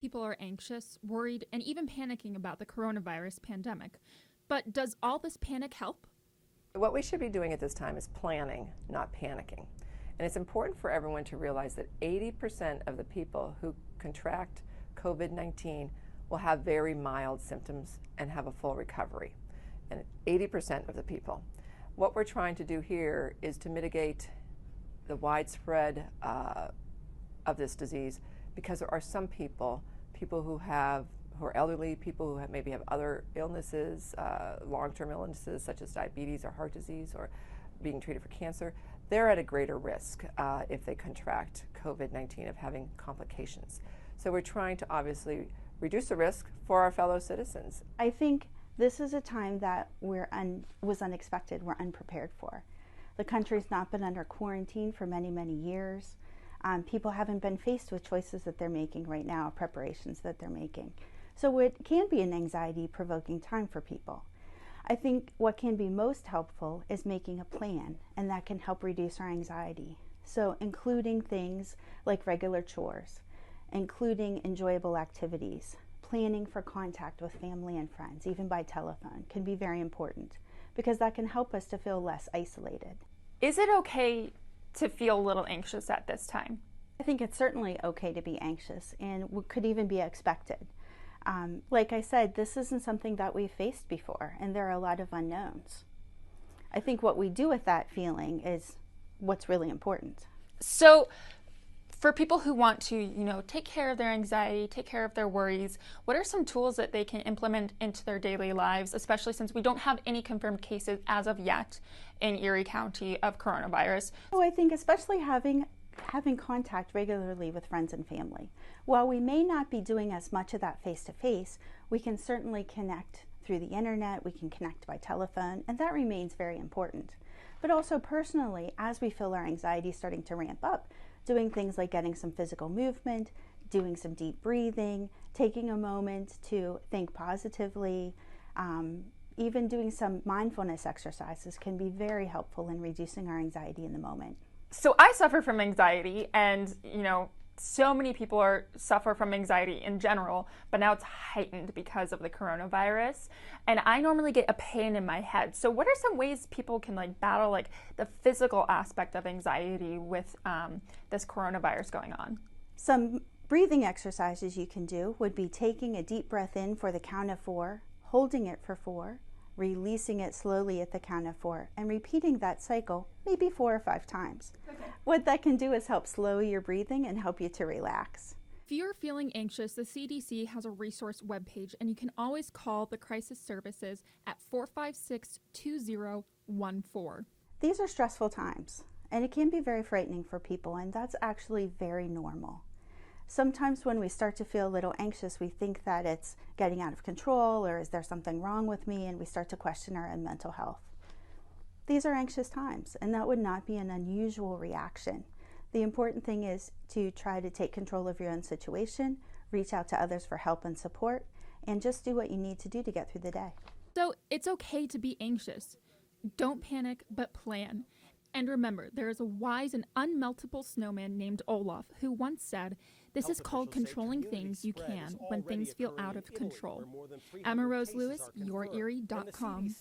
People are anxious, worried, and even panicking about the coronavirus pandemic. But does all this panic help? What we should be doing at this time is planning, not panicking. And it's important for everyone to realize that 80% of the people who contract COVID-19 will have very mild symptoms and have a full recovery. And 80% of the people. What we're trying to do here is to mitigate the widespread of this disease, because there are some people who are elderly, people who maybe have other illnesses, long-term illnesses such as diabetes or heart disease or being treated for cancer. They're at a greater risk if they contract COVID-19 of having complications. So we're trying to obviously reduce the risk for our fellow citizens. I think this is a time that was unexpected, we're unprepared for. The country's not been under quarantine for many, many years. People haven't been faced with choices that they're making right now, preparations that they're making. So it can be an anxiety-provoking time for people. I think what can be most helpful is making a plan, and that can help reduce our anxiety. So including things like regular chores, including enjoyable activities, planning for contact with family and friends, even by telephone, can be very important because that can help us to feel less isolated. Is it okay to feel a little anxious at this time? I think it's certainly okay to be anxious and could even be expected. Like I said, this isn't something that we've faced before, and there are a lot of unknowns. I think what we do with that feeling is what's really important. So for people who want to, take care of their anxiety, take care of their worries, what are some tools that they can implement into their daily lives, especially since we don't have any confirmed cases as of yet in Erie County of coronavirus? So I think especially having contact regularly with friends and family. While we may not be doing as much of that face-to-face, we can certainly connect through the internet, we can connect by telephone, and that remains very important. But also personally, as we feel our anxiety starting to ramp up, doing things like getting some physical movement, doing some deep breathing, taking a moment to think positively, even doing some mindfulness exercises can be very helpful in reducing our anxiety in the moment. So I suffer from anxiety, and so many people suffer from anxiety in general, but now it's heightened because of the coronavirus. And I normally get a pain in my head. So what are some ways people can battle the physical aspect of anxiety with this coronavirus going on? Some breathing exercises you can do would be taking a deep breath in for the count of 4, holding it for 4, releasing it slowly at the count of 4, and repeating that cycle maybe 4 or 5 times. Okay. What that can do is help slow your breathing and help you to relax. If you're feeling anxious, the CDC has a resource webpage, and you can always call the crisis services at 456-2014. These are stressful times, and it can be very frightening for people, and that's actually very normal. Sometimes when we start to feel a little anxious, we think that it's getting out of control, or is there something wrong with me, and we start to question our own mental health. These are anxious times, and that would not be an unusual reaction. The important thing is to try to take control of your own situation, reach out to others for help and support, and just do what you need to do to get through the day. So it's okay to be anxious. Don't panic, but plan. And remember, there is a wise and unmeltable snowman named Olaf who once said, "This is called controlling things you can when things feel out of control." Emma Rose Lewis, YourErie.com.